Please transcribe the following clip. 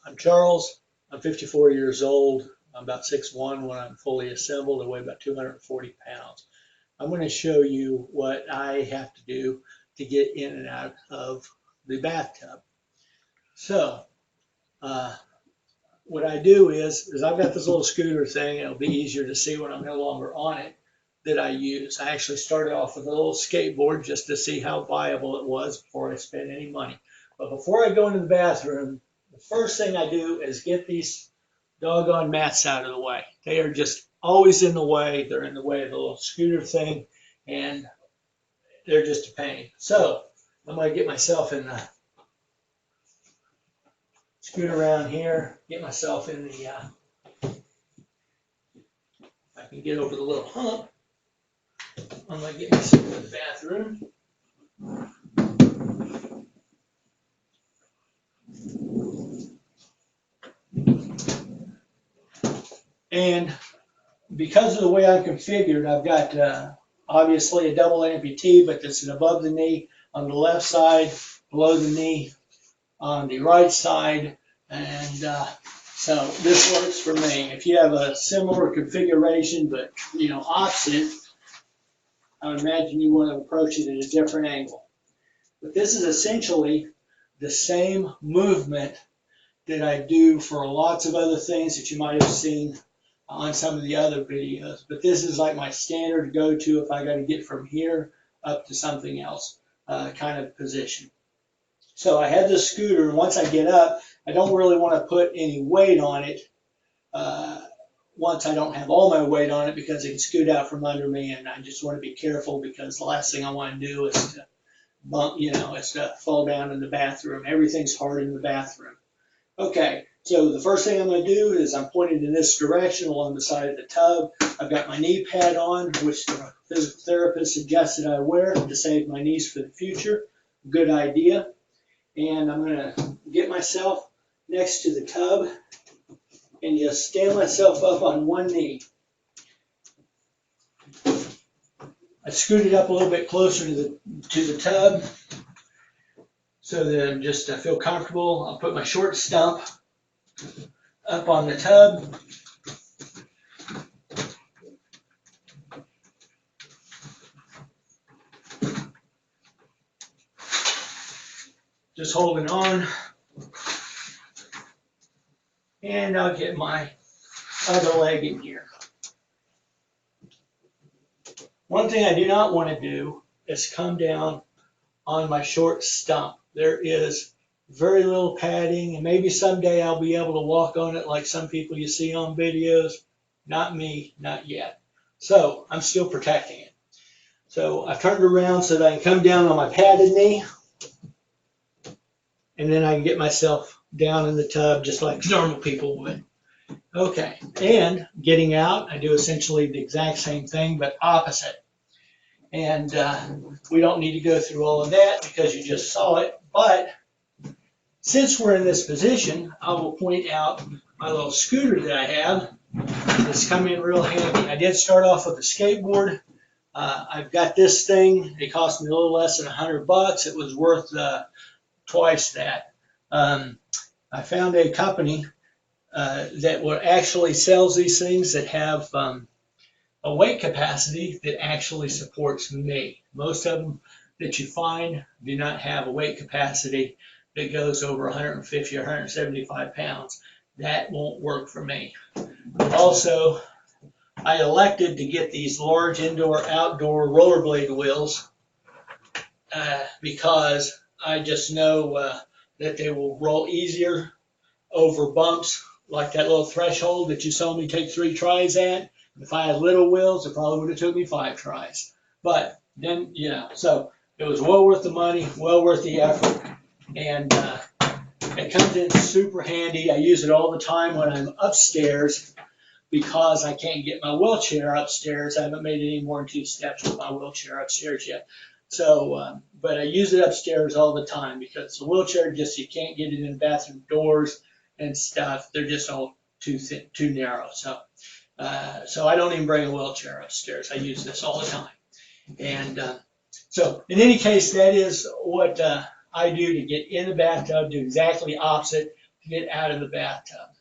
I'm Charles. I'm 54 years old. I'm about 6'1" when I'm fully assembled. I weigh about 240 pounds. I'm going to show you what I have to do to get in and out of the bathtub. So, what I do is I've got this little scooter thing. It'll be easier to see when I'm no longer on it that I use. I actually started off with a little skateboard just to see how viable it was before I spent any money. But before I go into the bathroom, the first thing I do is get these doggone mats out of the way. They are just always in the way. They're in the way of the little scooter thing, and they're just a pain. So I'm going to get myself in the scoot around here, get myself in the, I can get over the little hump. I'm going to get myself in the bathroom. And because of the way I'm configured, I've got obviously a double amputee, but this is above the knee on the left side, below the knee on the right side, and so this works for me. If you have a similar configuration, but opposite, I would imagine you want to approach it at a different angle. But this is essentially the same movement that I do for lots of other things that you might have seen on some of the other videos. But this is like my standard go-to if I got to get from here up to something else kind of position. So I have this scooter, and once I get up, I don't really want to put any weight on it once I don't have all my weight on it, because it can scoot out from under me, and I just want to be careful because the last thing I want to do is to bump, is to fall down in the bathroom. Everything's hard in the bathroom. Okay, so the first thing I'm going to do is I'm pointing in this direction along the side of the tub. I've got my knee pad on, which the physical therapist suggested I wear to save my knees for the future. Good idea. And I'm going to get myself next to the tub and just stand myself up on one knee. I scooted up a little bit closer to the tub so that I feel comfortable. I'll put my short stump up on the tub. Just holding on. And I'll get my other leg in here. One thing I do not want to do is come down on my short stump. There is very little padding, and maybe someday I'll be able to walk on it like some people you see on videos. Not me, not yet. So I'm still protecting it. So I've turned around so that I can come down on my padded knee, and then I can get myself down in the tub just like normal people would. Okay, and getting out, I do essentially the exact same thing, but opposite. And we don't need to go through all of that because you just saw it. But since we're in this position, I will point out my little scooter that I have. It's come in real handy. I did start off with a skateboard. I've got this thing. It cost me a little less than $100. It was worth twice that. I found a company that actually sells these things that have a weight capacity that actually supports me. Most of them that you find do not have a weight capacity that goes over 150 or 175 pounds. That won't work for me. Also, I elected to get these large indoor-outdoor rollerblade wheels because I just know that they will roll easier over bumps, like that little threshold that you saw me take 3 tries at. If I had little wheels, it probably would have took me 5 tries. But then, so it was well worth the money, well worth the effort, and it comes in super handy. I use it all the time when I'm upstairs because I can't get my wheelchair upstairs. I haven't made any more than 2 steps with my wheelchair upstairs yet. So, but I use it upstairs all the time because the wheelchair you can't get it in bathroom doors and stuff. They're just all too thin, too narrow. So I don't even bring a wheelchair upstairs. I use this all the time. And so in any case, that is what I do to get in the bathtub, do exactly opposite get out of the bathtub.